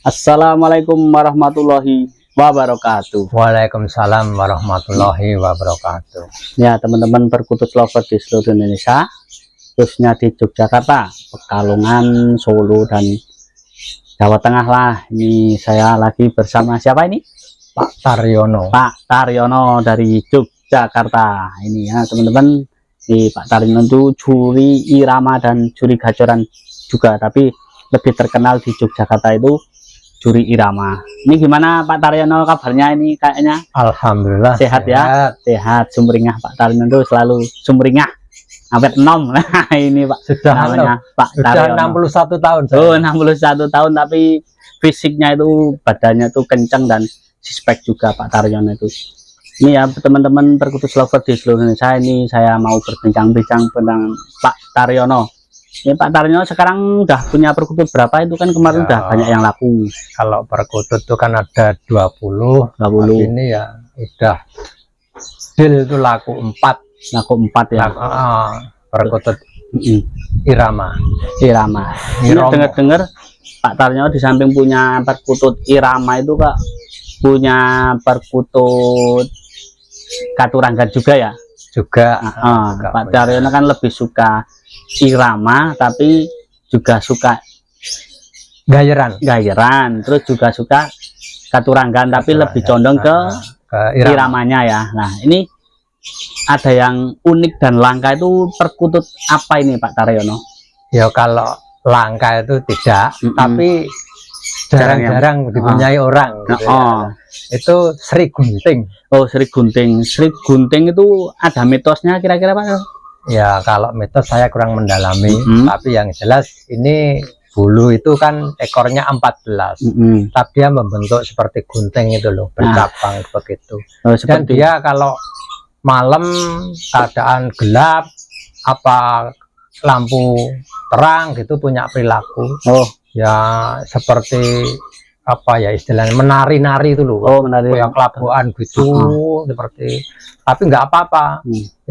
Assalamualaikum warahmatullahi wabarakatuh. Waalaikumsalam warahmatullahi wabarakatuh. Ya teman-teman perkutut lover di seluruh Indonesia, khususnya di Yogyakarta, Pekalongan, Solo dan Jawa Tengah lah. Ini saya lagi bersama siapa ini? Pak Taryono. Pak Taryono dari Yogyakarta. Ini ya teman-teman, di Pak Taryono itu juri irama dan juri gacoran juga, tapi lebih terkenal di Yogyakarta itu juri irama. Ini gimana Pak Taryono kabarnya ini? Kayaknya Alhamdulillah sehat ya, sehat, sumringah. Pak Taryono itu selalu sumringah, awet enom. Nah ini Pak, Sudah namanya Pak Taryono. 61 tahun saya. Oh 61 tahun, tapi fisiknya itu, badannya tuh kencang dan sispek juga Pak Taryono itu. Ini ya teman-teman perkutut lover di seluruh Indonesia, ini saya mau berbincang-bincang tentang Pak Taryono. Ini Pak Taryono sekarang udah punya perkutut berapa itu? Kan kemarin udah banyak yang laku. Kalau perkutut itu kan ada 20. Ini ya udah deal itu laku 4. Laku 4 ya. Perkutut irama. Ini dengar-dengar Pak Taryono di samping punya perkutut irama itu Kak, punya perkutut katuranggan juga ya. Juga Pak Taryono kan lebih suka irama, tapi juga suka gayeran, terus juga suka katuranggan, tapi lebih condong ke iramanya ya. Nah ini ada yang unik dan langka, itu perkutut apa ini Pak Taryono? Ya kalau langka itu tidak, tapi jarang-jarang dipunyai orang gitu ya. Itu Sri Gunting. Oh Sri Gunting. Sri Gunting itu ada mitosnya kira-kira Pak? Ya kalau mitos saya kurang mendalami, tapi yang jelas ini bulu itu kan ekornya 14, tapi dia membentuk seperti gunting itu loh, bercabang begitu. Dan dia kalau malam keadaan gelap apa lampu terang gitu punya perilaku ya seperti apa ya istilahnya, menari-nari itu loh. Menari yang kelabuan gitu, seperti, tapi nggak apa-apa.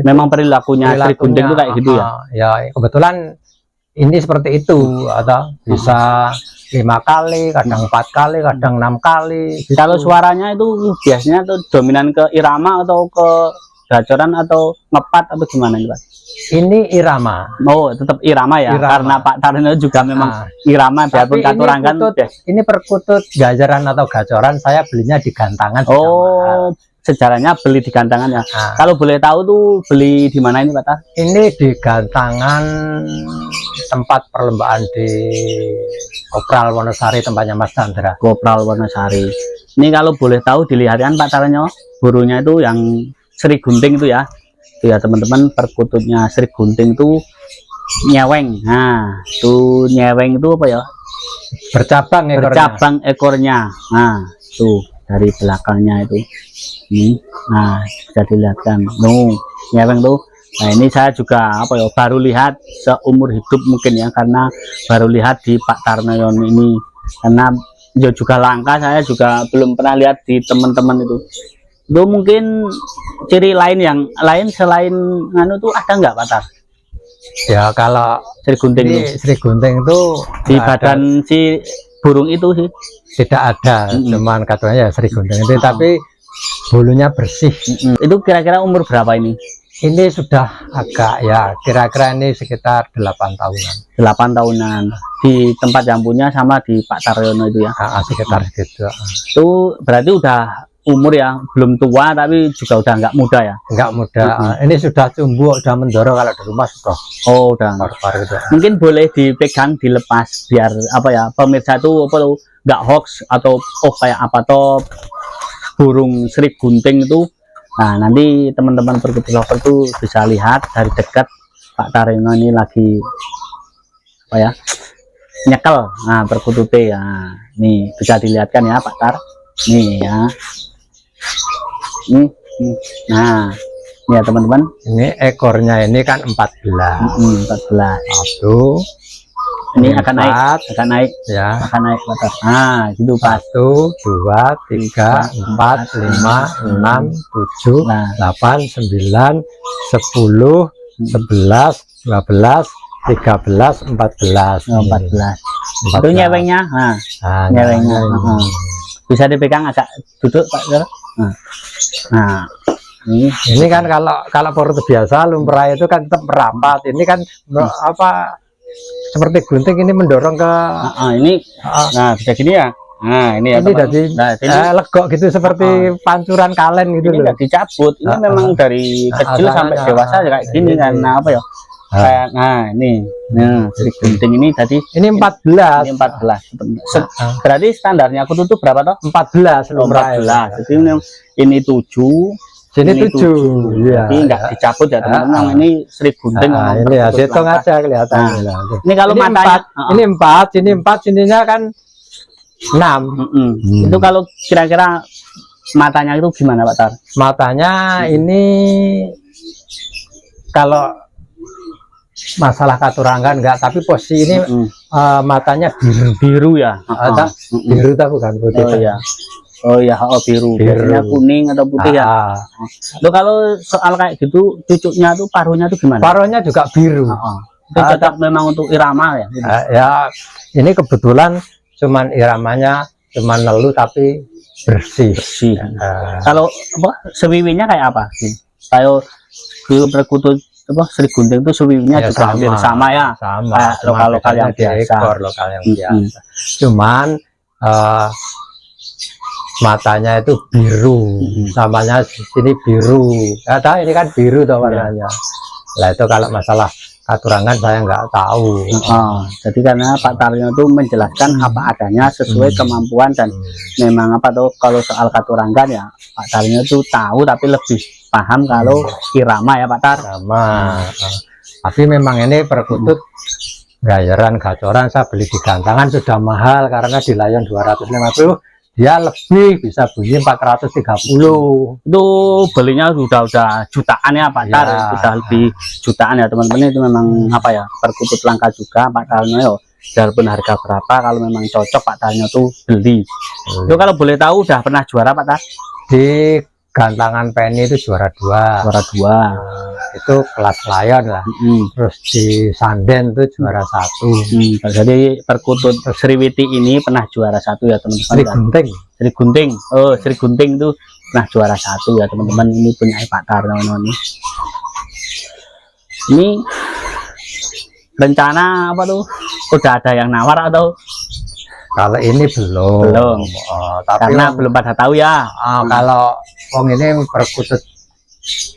Memang perilakunya Sri Gunting itu kayak gitu ya. Ya kebetulan ini seperti itu, atau bisa 5 kali, kadang 4 kali, kadang 6 kali gitu. Kalau suaranya itu biasanya tuh dominan ke irama atau ke gacoran atau ngepat atau gimana ini Pak? Ini irama. Oh tetap irama ya, karena Pak Taryono juga memang irama, biarpun katuranggan. Ini perkutut gajaran atau gacoran saya belinya di gantangan. Sejarahnya beli di gantangan ya. Kalau boleh tahu tuh beli di mana ini Pak Tar? Ini di gantangan tempat perlombaan di Kopral Wonosari, tempatnya Mas Chandra. Kopral Wonosari. Ini kalau boleh tahu dilihatkan Pak Taryono, burunya itu yang Sri Gunting itu ya. Ya teman-teman, perkututnya Sri Gunting itu nyeweng. Nah tuh nyeweng itu apa ya, bercabang ekornya. Nah tuh dari belakangnya itu nah bisa dilihatkan nyeweng tuh. Nah ini saya juga apa ya, baru lihat seumur hidup mungkin ya, karena baru lihat di Pak Taryono ini, karena ya juga langka, saya juga belum pernah lihat di teman-teman itu. Mungkin ciri lain yang lain selain anu tuh ada nggak Pak Tar? Ya kalau Sri Gunting Sri Gunting itu di badan si burung itu sih tidak ada, cuman katanya ya Sri Gunting itu, tapi bulunya bersih. Itu kira-kira umur berapa ini? Ini sudah agak ya kira-kira ini sekitar 8 tahunan. 8 tahunan di tempat yang punya sama di Pak Taryono itu ya. Sekitar gitu. Itu berarti udah umur ya, belum tua tapi juga udah nggak muda ya. Nggak muda. Ini sudah tumbuh, udah mendorong, kalau di rumah sudah. Udah. Gitu. Mungkin boleh dipegang, dilepas biar apa ya, pemirsa itu apa tuh nggak hoax atau kayak apa toh burung Sri Gunting itu. Nah nanti teman-teman perkutut lover tuh bisa lihat dari dekat Pak Taryono ini lagi apa ya, nyekel. Nah perkututnya ya, nih bisa dilihatkan ya Pak Tar, nih ya. Nah ini ya teman-teman, ini ekornya ini kan 14. 14. Satu, ini akan naik ya, akan naik Pak Tar. Nah gitu Pak. 1, 2, 3, 4, 5, 6, 7, 8, 9, 10, 11, 12, 13, 14. Oh, 14. Itu nyewengnya. Nah, nyewengnya. Bisa dipegang agak duduk Pak. Nah, ini kan kalau perut biasa lumrah itu kan tetap merapat. Ini kan apa seperti gunting ini mendorong ke ini. Nah, bisa gini ya. Nah, ini ya. Ini jadi legok gitu seperti pancuran kalen gitu ini loh. Enggak dicabut. Ini memang dari kecil sampai dewasa kayak gini kan. Nah, apa ya? Kayak ini. Nah, jadi gunting ini tadi ini 14. Ini 14. Berarti standarnya aku tutup berapa toh? 14 lumrah. 14. Jadi ini 7. Sini 7. Iya. Jadi enggak dicabut ya teman-teman. Ini Sri Gunting. Ini ya hitung aja kelihatan. Ini kalau matanya 4, ini 4, sini 4, sininya kan 6. Itu kalau kira-kira matanya itu gimana Pak Tar? Matanya ini kalau masalah katurangan enggak, tapi posisi ini matanya biru ya. Biru tak bukan putih. Oh iya, biru. Biasanya kuning atau putih ya. Lo kalau soal kayak gitu cucuknya tuh paruhnya tuh gimana? Paruhnya juga biru. Itu cocok memang untuk irama ya. Gitu. Ya ini kebetulan cuman iramanya cuman nelu tapi bersih. Kalau sewiwinya kayak apa sih? Kayak perkutut Sri Gunting itu sewiwinya ya, juga hampir sama ya. Sama. Lokal yang biasa. Lokal yang biasa. Cuman matanya itu biru, samanya sini biru. Kata ini kan biru tuh warnanya. Lah itu kalau masalah katurangan saya nggak tahu. Jadi karena Pak Taryo itu menjelaskan apa adanya sesuai kemampuan dan memang apa tuh kalau soal katurangan ya Pak Taryo itu tahu tapi lebih paham kalau irama ya Pak Tar. Tapi memang ini perkutut gayaran gacoran saya beli di gantangan sudah mahal karena di layan 250 dia lebih bisa bunyi 430. Itu belinya udah jutaan ya Pak Tar, sudah lebih jutaan ya teman-teman. Itu memang apa ya perkutut langka juga Pak Tarno. Walaupun harga berapa kalau memang cocok Pak Tarno tuh beli. Itu kalau boleh tahu udah pernah juara Pak Tar? Di gantangan penny itu juara 2. Itu kelas layan lah. Terus di Sanden itu juara 1. Jadi perkutut Sriwiti ini pernah juara 1 ya teman-teman. Sri Gunting. Sri Gunting. Oh, Sri Gunting itu pernah juara 1 ya teman-teman. Ini punya Pak Tarno ini. Ini rencana apa tuh? Udah ada yang nawar atau? Kalau ini belum. Tapi karena belum pada tahu ya. Kalau wong ini perkutut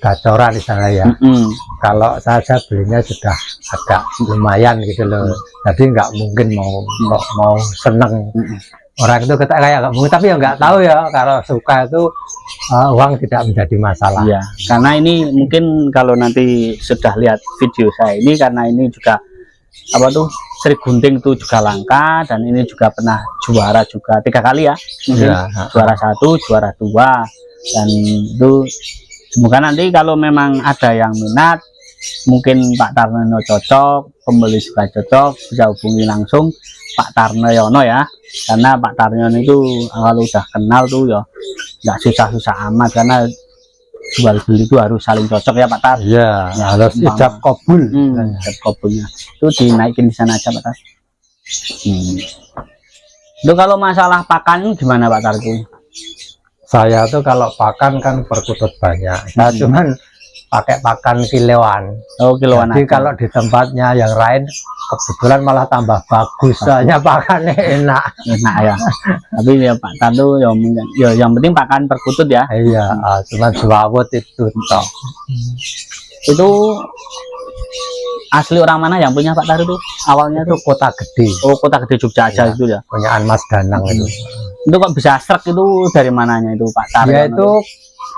gacoran di sana ya. Kalau saya belinya sudah agak lumayan gitu loh. Jadi nggak mungkin mau seneng. Orang itu kayak nggak mungkin, tapi ya nggak tahu ya. Kalau suka itu uang tidak menjadi masalah. Iya. Karena ini mungkin kalau nanti sudah lihat video saya ini karena ini juga apa tuh Sri Gunting itu juga langka dan ini juga pernah juara juga 3 kali ya. Juara 1, juara 2 dan itu semoga nanti kalau memang ada yang minat mungkin Pak Tarno cocok, pembeli juga cocok, bisa hubungi langsung Pak Tarnoyono ya, karena Pak Tarno itu kalau udah kenal tuh ya nggak susah-susah amat karena jual beli itu harus saling cocok ya Pak Tar. Iya, harus ijab kabul. Ijab kabulnya itu dinaikin di sana aja Pak Tar. Itu kalau masalah pakan gimana Pak Tar tuh? Saya tuh kalau pakan kan perkutut banyak. Saya cuman pakai pakan kiloan. Oh, kiloan. Jadi kalau di tempatnya yang lain kebetulan malah tambah bagus. Soalnya pakannya enak ya. Tapi ya Pak Tar tuh ya yang penting pakan perkutut ya. Iya, cuman suawut itu toh. Itu asli orang mana yang punya Pak Tar itu? Awalnya itu Kota Gede. Oh, Kota Gede Jogja aja itu ya. Punyaan Mas Danang itu. Itu kok bisa srek itu dari mananya itu Pak Tar? Ya itu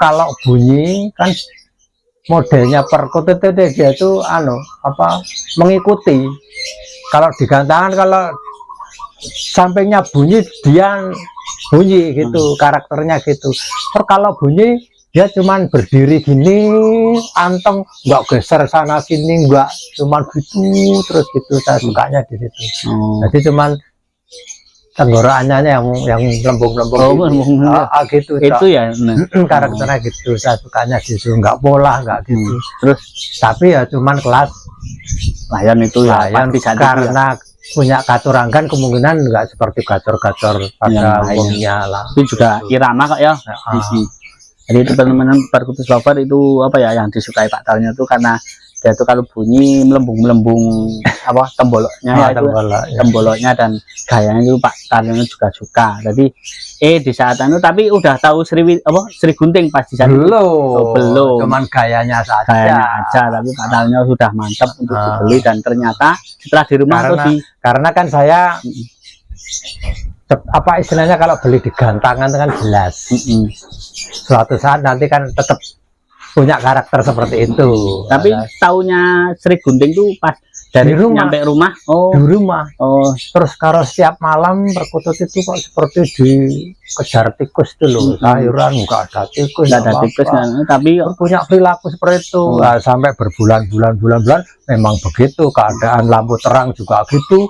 kalau bunyi kan modelnya perkutut itu dia itu mengikuti. Kalau di gantangan kalau sampingnya bunyi dia bunyi gitu, karakternya gitu. Terus kalau bunyi dia cuman berdiri gini, anteng, nggak geser sana sini, nggak cuman gitu terus gitu. Saya sukanya di situ. Jadi cuman tenggorokannya yang lembung-lembung Oh, gitu. lembung. Gitu Itu ya. Nah. karakternya gitu, saya sukanya gitu, nggak pola nggak gitu. Terus Tapi ya cuman kelas layan itu ya layan pasti cantik ya. karena punya katurangan kemungkinan nggak seperti gacor-gacor pada Yang lainnya. umumnya lah. Itu juga irama kok ya. Jadi itu teman-teman perkutus lover itu apa ya yang disukai Pak Tarnya itu karena dia itu kalau bunyi melembung apa temboloknya ya itu temboloknya dan gayanya itu Pak Tarnya juga suka. Jadi di saat itu tapi udah tahu Sri Gunting pas di saat itu. Belum. Cuman gayanya saja. Gayanya aja tapi Pak Tarnya sudah mantap untuk dibeli dan ternyata setelah di rumah karena kan saya apa istilahnya kalau beli di gantangan kan jelas. Suatu saat nanti kan tetap punya karakter seperti itu. Tapi taunya Sri Gunting tuh pas dari rumah. nyampe rumah. Di rumah. Terus kalau setiap malam perkutut itu kok seperti dikejar tikus dulu. Sayuran nggak ada tikus. Nggak ada tikus, tapi punya perilaku seperti itu. Nah, sampai berbulan-bulan memang begitu. Keadaan lampu terang juga gitu.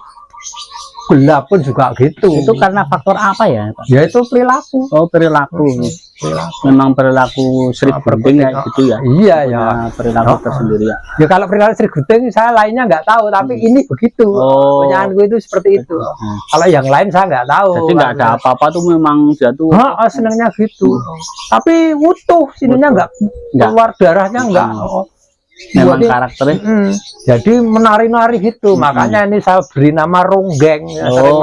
Gelap pun juga gitu. Itu karena faktor apa ya, Pak? Ya itu perilaku. Perilaku. Memang perilaku Sri Gunting ya gitu ya. Iya ya. Perilaku tersendiri ya. Ya kalau perilaku Sri Gunting saya lainnya nggak tahu, tapi ini begitu. Penyaanku itu seperti itu. Kalau yang lain saya nggak tahu. Jadi nggak ada apa-apa tuh memang dia tuh. Senangnya gitu. Tapi utuh, sininya nggak keluar darahnya nggak. Memang karakternya jadi menari-nari gitu. Makanya ini saya beri nama Ronggeng.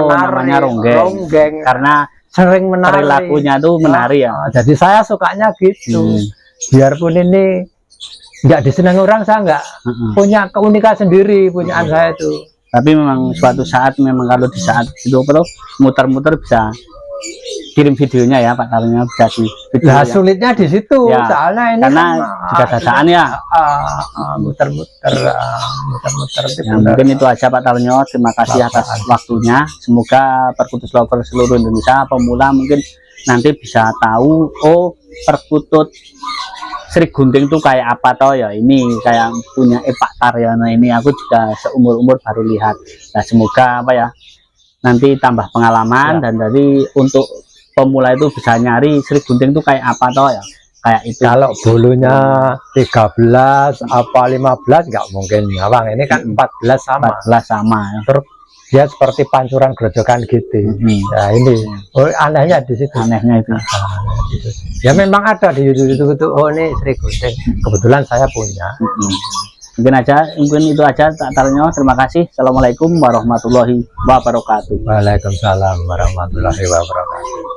Namanya Ronggeng karena sering menari. Perilakunya tuh menari ya. Jadi saya sukanya gitu. Biarpun ini nggak disenangi orang, saya nggak punya keunikan sendiri punyaan saya itu. Tapi memang suatu saat memang kalau di saat itu muter-muter bisa kirim videonya ya Pak Tarnya, bisa di video ya. Sulitnya di situ ya, soalnya ini karena juga dadaan ya. Muter-muter ya, mungkin itu aja Pak Tarnya. Terima kasih atas waktunya. Semoga perkutus lover seluruh Indonesia pemula mungkin nanti bisa tahu perkutut Sri Gunting tuh kayak apa toh ya. Ini kayak punya Pak Taryono ini aku juga seumur-umur baru lihat. Nah semoga apa ya nanti tambah pengalaman dan dari untuk pemula itu bisa nyari Sri Gunting tuh kayak apa toh ya, kayak itu. Kalau bulunya 13 apa 15 nggak mungkin ngawang, ini kan 14 sama ya. Terus dia seperti pancuran gerojokan gitu. Ya ini anehnya di situ. Anehnya itu ya memang ada di YouTube itu. Ini Sri Gunting kebetulan saya punya. Mungkin itu aja Pak Taryo. Terima kasih. Assalamualaikum warahmatullahi wabarakatuh. Waalaikumsalam warahmatullahi wabarakatuh.